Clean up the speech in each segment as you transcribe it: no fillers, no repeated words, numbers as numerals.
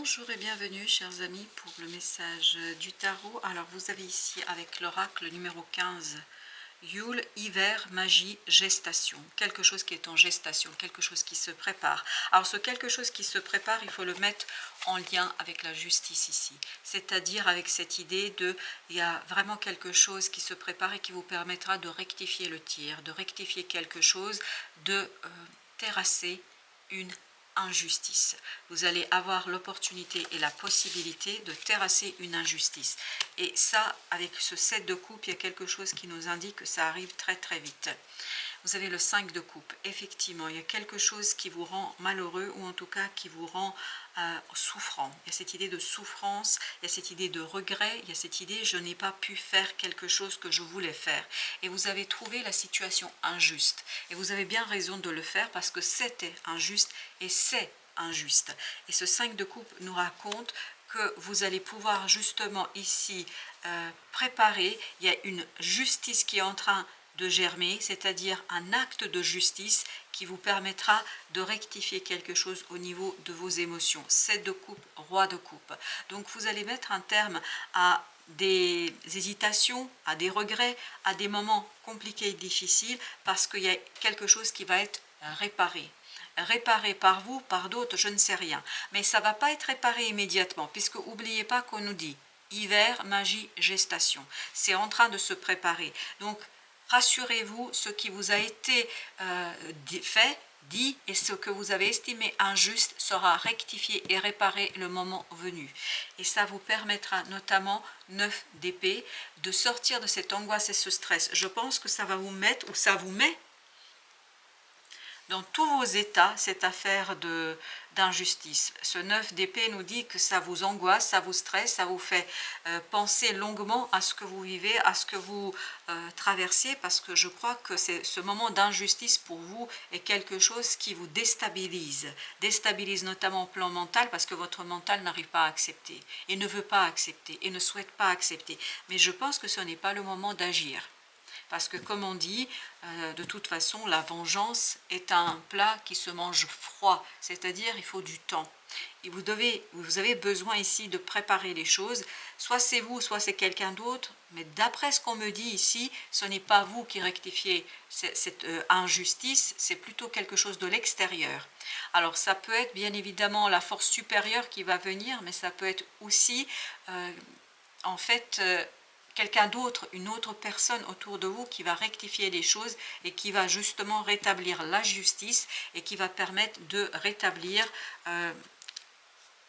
Bonjour et bienvenue chers amis pour le message du tarot. Alors vous avez ici avec l'oracle numéro 15, Yule, hiver, magie, gestation. Quelque chose qui est en gestation, quelque chose qui se prépare. Alors ce quelque chose qui se prépare, il faut le mettre en lien avec la justice ici. C'est-à-dire avec cette idée de, il y a vraiment quelque chose qui se prépare et qui vous permettra de rectifier le tir, de rectifier quelque chose, de terrasser une injustice. Vous allez avoir l'opportunité et la possibilité de terrasser une injustice. Et ça, avec ce 7 de coupe, il y a quelque chose qui nous indique que ça arrive très très vite. Vous avez le 5 de coupe. Effectivement, il y a quelque chose qui vous rend malheureux ou en tout cas qui vous rend souffrant. Il y a cette idée de souffrance, il y a cette idée de regret, il y a cette idée je n'ai pas pu faire quelque chose que je voulais faire. Et vous avez trouvé la situation injuste. Et vous avez bien raison de le faire parce que c'était injuste et c'est injuste. Et ce 5 de coupe nous raconte que vous allez pouvoir justement ici préparer, il y a une justice qui est en train de germer, c'est-à-dire un acte de justice qui vous permettra de rectifier quelque chose au niveau de vos émotions. 7 de coupe, roi de coupe. Donc vous allez mettre un terme à des hésitations, à des regrets, à des moments compliqués et difficiles parce qu'il y a quelque chose qui va être réparé. Réparé par vous, par d'autres, je ne sais rien. Mais ça ne va pas être réparé immédiatement puisque n'oubliez pas qu'on nous dit hiver, magie, gestation. C'est en train de se préparer. Donc rassurez-vous, ce qui vous a été fait, dit et ce que vous avez estimé injuste sera rectifié et réparé le moment venu. Et ça vous permettra notamment, 9 d'épée, de sortir de cette angoisse et ce stress. Je pense que ça va vous mettre, ou ça vous met, dans tous vos états, cette affaire d'injustice. Ce 9 d'épée nous dit que ça vous angoisse, ça vous stresse, ça vous fait penser longuement à ce que vous vivez, à ce que vous traversez, parce que je crois que ce moment d'injustice pour vous est quelque chose qui vous déstabilise. Déstabilise notamment au plan mental, parce que votre mental n'arrive pas à accepter, et ne veut pas accepter, et ne souhaite pas accepter. Mais je pense que ce n'est pas le moment d'agir. Parce que comme on dit, de toute façon, la vengeance est un plat qui se mange froid, c'est-à-dire il faut du temps. Et vous avez besoin ici de préparer les choses, soit c'est vous, soit c'est quelqu'un d'autre, mais d'après ce qu'on me dit ici, ce n'est pas vous qui rectifiez cette injustice, c'est plutôt quelque chose de l'extérieur. Alors ça peut être bien évidemment la force supérieure qui va venir, mais ça peut être aussi en fait quelqu'un d'autre, une autre personne autour de vous qui va rectifier les choses et qui va justement rétablir la justice et qui va permettre de rétablir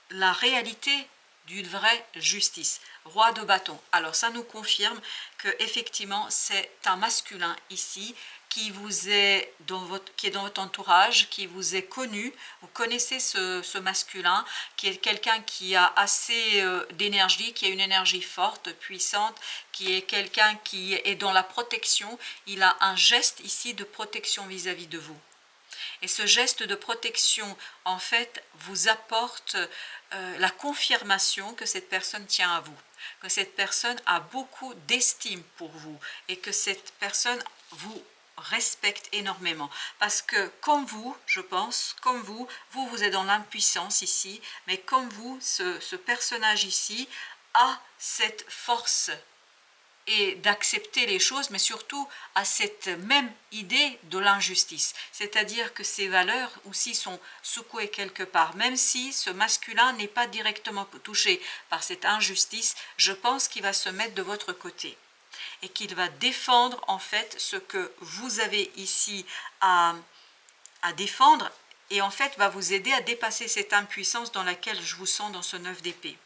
la réalité d'une vraie justice. Roi de bâton. Alors ça nous confirme que effectivement c'est un masculin ici qui vous est dans votre entourage, qui vous est connu. Vous connaissez ce masculin qui est quelqu'un qui a assez d'énergie, qui a une énergie forte, puissante, qui est quelqu'un qui est dans la protection. Il a un geste ici de protection vis-à-vis de vous. Et ce geste de protection, en fait, vous apporte la confirmation que cette personne tient à vous, que cette personne a beaucoup d'estime pour vous et que cette personne vous respecte énormément. Parce que comme vous, je pense, comme vous êtes dans l'impuissance ici, mais comme vous, ce personnage ici a cette force et d'accepter les choses, mais surtout à cette même idée de l'injustice. C'est-à-dire que ces valeurs aussi sont secouées quelque part. Même si ce masculin n'est pas directement touché par cette injustice, je pense qu'il va se mettre de votre côté et qu'il va défendre en fait ce que vous avez ici à défendre et en fait va vous aider à dépasser cette impuissance dans laquelle je vous sens dans ce 9 d'épée.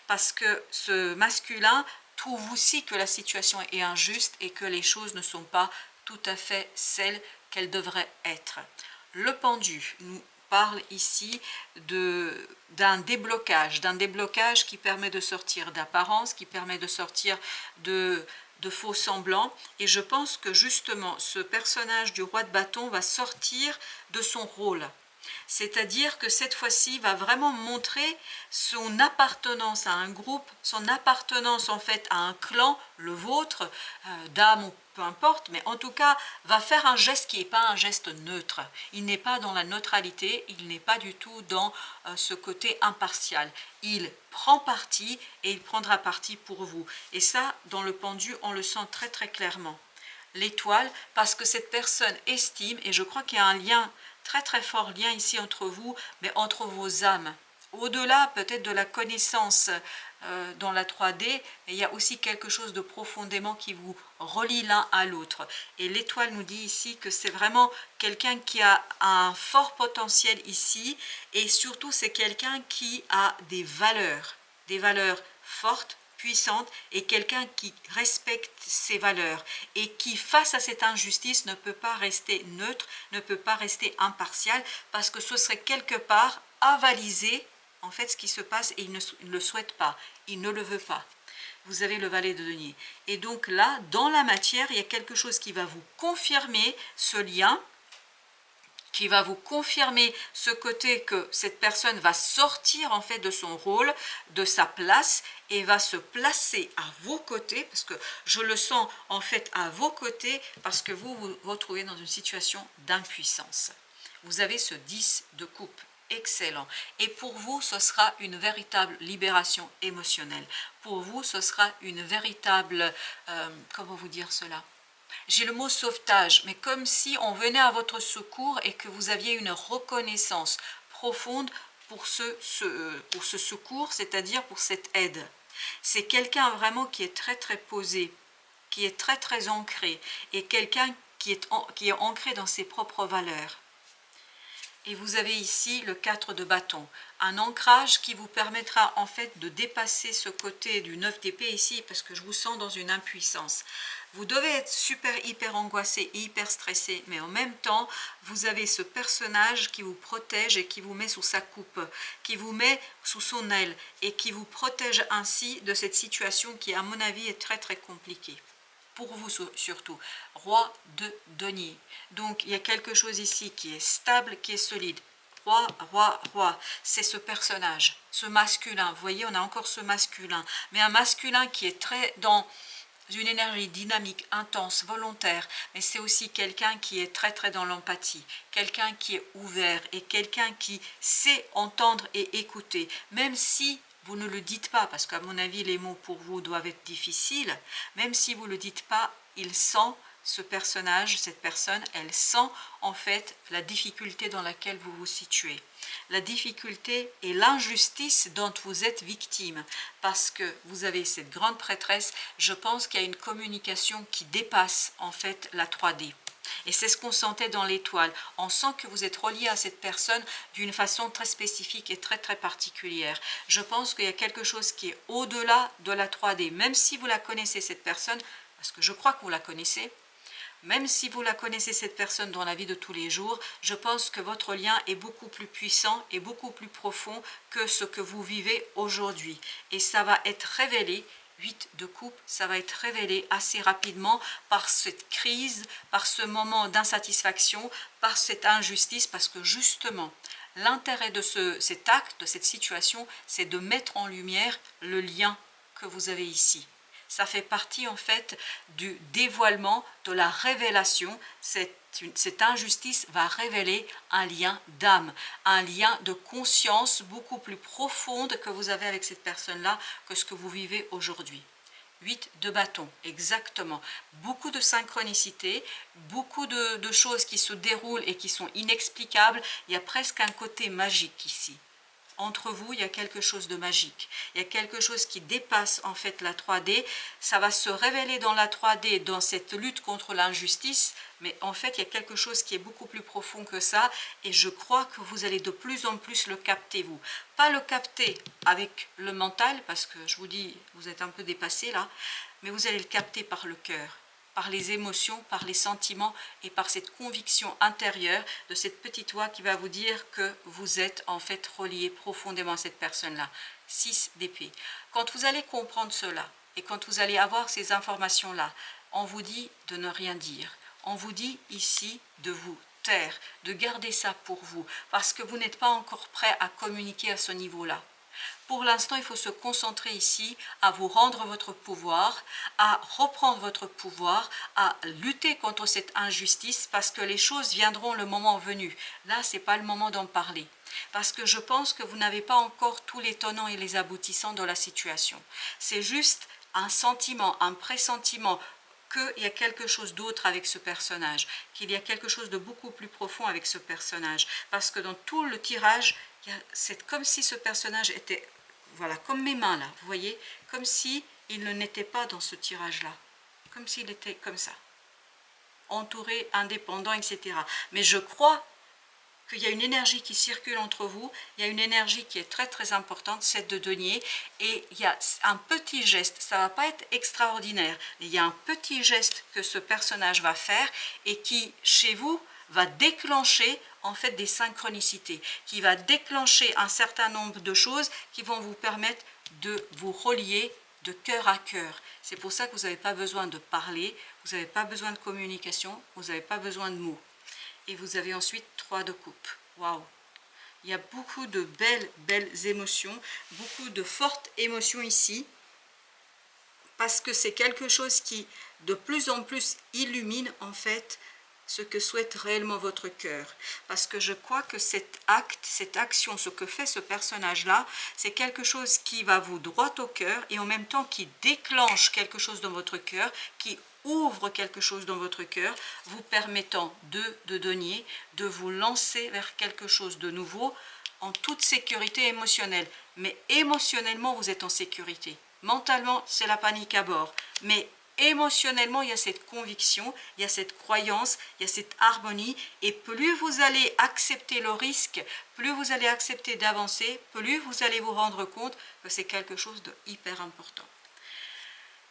Parce que ce masculin trouve aussi que la situation est injuste et que les choses ne sont pas tout à fait celles qu'elles devraient être. Le pendu nous parle ici d'un déblocage qui permet de sortir d'apparence, qui permet de sortir de faux semblants. Et je pense que justement ce personnage du roi de bâton va sortir de son rôle. C'est-à-dire que cette fois-ci va vraiment montrer son appartenance à un groupe, son appartenance en fait à un clan, le vôtre, d'âme ou peu importe, mais en tout cas va faire un geste qui n'est pas un geste neutre. Il n'est pas dans la neutralité, il n'est pas du tout dans ce côté impartial. Il prend parti et il prendra parti pour vous. Et ça, dans le pendu, on le sent très très clairement. L'étoile, parce que cette personne estime, et je crois qu'il y a un lien, très très fort lien ici entre vous, mais entre vos âmes. Au-delà peut-être de la connaissance dans la 3D, il y a aussi quelque chose de profondément qui vous relie l'un à l'autre. Et l'étoile nous dit ici que c'est vraiment quelqu'un qui a un fort potentiel ici, et surtout c'est quelqu'un qui a des valeurs fortes, puissante, et quelqu'un qui respecte ses valeurs et qui, face à cette injustice, ne peut pas rester neutre, ne peut pas rester impartial, parce que ce serait quelque part avaliser en fait ce qui se passe, et il ne le souhaite pas, il ne le veut pas. Vous avez le valet de denier. Et donc là, dans la matière, il y a quelque chose qui va vous confirmer ce lien, qui va vous confirmer ce côté que cette personne va sortir en fait de son rôle, de sa place, et va se placer à vos côtés, parce que je le sens en fait à vos côtés, parce que vous vous retrouvez dans une situation d'impuissance. Vous avez ce 10 de coupe, excellent. Et pour vous, ce sera une véritable libération émotionnelle. Pour vous, ce sera une véritable, comment vous dire cela ? J'ai le mot sauvetage, mais comme si on venait à votre secours et que vous aviez une reconnaissance profonde pour ce secours, c'est-à-dire pour cette aide. C'est quelqu'un vraiment qui est très très posé, qui est très très ancré, et quelqu'un qui est ancré dans ses propres valeurs. Et vous avez ici le 4 de bâton, un ancrage qui vous permettra en fait de dépasser ce côté du 9 d'épée ici, parce que je vous sens dans une impuissance. Vous devez être super hyper angoissé et hyper stressé, mais en même temps, vous avez ce personnage qui vous protège et qui vous met sous sa coupe, qui vous met sous son aile et qui vous protège ainsi de cette situation qui, à mon avis, est très très compliquée. Pour vous surtout, roi de denier. Donc il y a quelque chose ici qui est stable, qui est solide. Roi, roi, roi, c'est ce personnage, ce masculin. Vous voyez, on a encore ce masculin, mais un masculin qui est très dans une énergie dynamique, intense, volontaire, mais c'est aussi quelqu'un qui est très très dans l'empathie, quelqu'un qui est ouvert et quelqu'un qui sait entendre et écouter, même si vous ne le dites pas, parce qu'à mon avis les mots pour vous doivent être difficiles, même si vous ne le dites pas, il sent ce personnage, cette personne, elle sent en fait la difficulté dans laquelle vous vous situez. La difficulté et l'injustice dont vous êtes victime, parce que vous avez cette grande prêtresse, je pense qu'il y a une communication qui dépasse en fait la 3D. Et c'est ce qu'on sentait dans l'étoile. On sent que vous êtes relié à cette personne d'une façon très spécifique et très très particulière. Je pense qu'il y a quelque chose qui est au-delà de la 3D, même si vous la connaissez cette personne, parce que je crois que vous la connaissez. Même si vous la connaissez cette personne dans la vie de tous les jours, je pense que votre lien est beaucoup plus puissant et beaucoup plus profond que ce que vous vivez aujourd'hui. Et ça va être révélé, 8 de coupe, ça va être révélé assez rapidement par cette crise, par ce moment d'insatisfaction, par cette injustice, parce que justement, l'intérêt de cet acte, de cette situation, c'est de mettre en lumière le lien que vous avez ici. Ça fait partie en fait du dévoilement, de la révélation. Cette injustice va révéler un lien d'âme, un lien de conscience beaucoup plus profonde que vous avez avec cette personne-là que ce que vous vivez aujourd'hui. 8 de bâton, exactement. Beaucoup de synchronicité, beaucoup de choses qui se déroulent et qui sont inexplicables. Il y a presque un côté magique ici. Entre vous, il y a quelque chose de magique. Il y a quelque chose qui dépasse en fait la 3D. Ça va se révéler dans la 3D, dans cette lutte contre l'injustice. Mais en fait, il y a quelque chose qui est beaucoup plus profond que ça. Et je crois que vous allez de plus en plus le capter, vous. Pas le capter avec le mental, parce que je vous dis, vous êtes un peu dépassé là. Mais vous allez le capter par le cœur, par les émotions, par les sentiments et par cette conviction intérieure de cette petite voix qui va vous dire que vous êtes en fait relié profondément à cette personne-là. 6 d'épée. Quand vous allez comprendre cela et quand vous allez avoir ces informations-là, on vous dit de ne rien dire. On vous dit ici de vous taire, de garder ça pour vous, parce que vous n'êtes pas encore prêt à communiquer à ce niveau-là. Pour l'instant, il faut se concentrer ici à vous rendre votre pouvoir, à reprendre votre pouvoir, à lutter contre cette injustice parce que les choses viendront le moment venu. Là, ce n'est pas le moment d'en parler. Parce que je pense que vous n'avez pas encore tous les tenants et les aboutissants de la situation. C'est juste un sentiment, un pressentiment qu'il y a quelque chose d'autre avec ce personnage, qu'il y a quelque chose de beaucoup plus profond avec ce personnage. Parce que dans tout le tirage, c'est comme si ce personnage était, voilà, comme mes mains là, vous voyez, comme si il ne n'était pas dans ce tirage-là, comme s'il était comme ça, entouré, indépendant, etc. Mais je crois qu'il y a une énergie qui circule entre vous, il y a une énergie qui est très très importante, celle de denier, et il y a un petit geste, ça ne va pas être extraordinaire, mais il y a un petit geste que ce personnage va faire et qui, chez vous, va déclencher en fait des synchronicités, qui va déclencher un certain nombre de choses qui vont vous permettre de vous relier de cœur à cœur. C'est pour ça que vous n'avez pas besoin de parler, vous n'avez pas besoin de communication, vous n'avez pas besoin de mots. Et vous avez ensuite 3 de coupe. Waouh! Il y a beaucoup de belles émotions, beaucoup de fortes émotions ici, parce que c'est quelque chose qui de plus en plus illumine en fait ce que souhaite réellement votre cœur. Parce que je crois que cet acte, cette action, ce que fait ce personnage-là, c'est quelque chose qui va vous droit au cœur et en même temps qui déclenche quelque chose dans votre cœur, qui ouvre quelque chose dans votre cœur, vous permettant de denier, de vous lancer vers quelque chose de nouveau en toute sécurité émotionnelle. Mais émotionnellement, vous êtes en sécurité. Mentalement, c'est la panique à bord. Mais émotionnellement, il y a cette conviction, il y a cette croyance, il y a cette harmonie. Et plus vous allez accepter le risque, plus vous allez accepter d'avancer, plus vous allez vous rendre compte que c'est quelque chose de hyper important.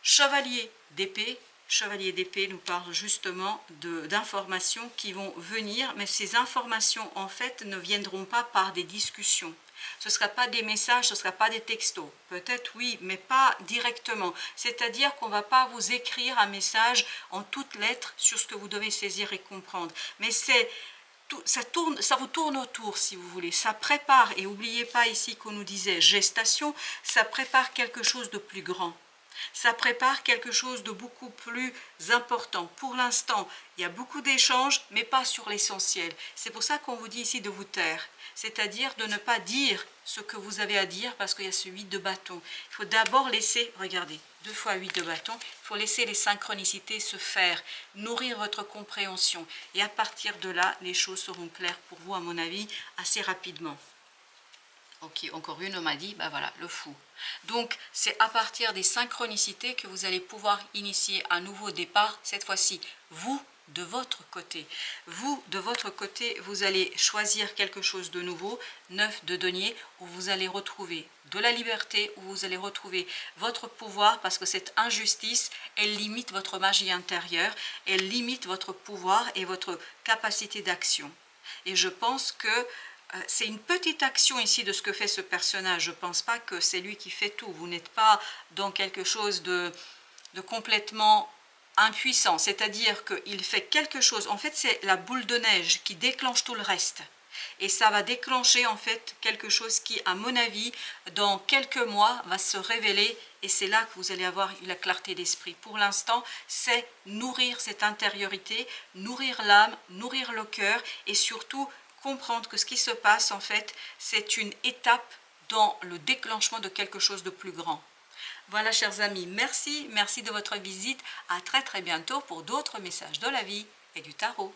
Chevalier d'épée. Chevalier d'épée nous parle justement d'informations qui vont venir, mais ces informations en fait ne viendront pas par des discussions. Ce ne sera pas des messages, ce ne sera pas des textos. Peut-être oui, mais pas directement. C'est-à-dire qu'on ne va pas vous écrire un message en toutes lettres sur ce que vous devez saisir et comprendre. Mais ça vous tourne autour si vous voulez. Ça prépare, et n'oubliez pas ici qu'on nous disait gestation, ça prépare quelque chose de plus grand. Ça prépare quelque chose de beaucoup plus important. Pour l'instant, il y a beaucoup d'échanges, mais pas sur l'essentiel. C'est pour ça qu'on vous dit ici de vous taire, c'est-à-dire de ne pas dire ce que vous avez à dire parce qu'il y a ce 8 de bâton. Il faut d'abord laisser, regardez, 2 fois 8 de bâton, il faut laisser les synchronicités se faire, nourrir votre compréhension. Et à partir de là, les choses seront claires pour vous, à mon avis, assez rapidement. Ok, encore une, on m'a dit, bah voilà, le fou. Donc, c'est à partir des synchronicités que vous allez pouvoir initier un nouveau départ, cette fois-ci, vous, de votre côté. Vous, de votre côté, vous allez choisir quelque chose de nouveau, 9 de denier, où vous allez retrouver de la liberté, où vous allez retrouver votre pouvoir, parce que cette injustice, elle limite votre magie intérieure, elle limite votre pouvoir et votre capacité d'action. Et je pense que c'est une petite action ici de ce que fait ce personnage. Je ne pense pas que c'est lui qui fait tout. Vous n'êtes pas dans quelque chose de complètement impuissant. C'est-à-dire qu'il fait quelque chose. En fait, c'est la boule de neige qui déclenche tout le reste. Et ça va déclencher en fait quelque chose qui, à mon avis, dans quelques mois, va se révéler. Et c'est là que vous allez avoir la clarté d'esprit. Pour l'instant, c'est nourrir cette intériorité, nourrir l'âme, nourrir le cœur et surtout comprendre que ce qui se passe en fait c'est une étape dans le déclenchement de quelque chose de plus grand. Voilà chers amis, merci de votre visite, à très bientôt pour d'autres messages de la vie et du tarot.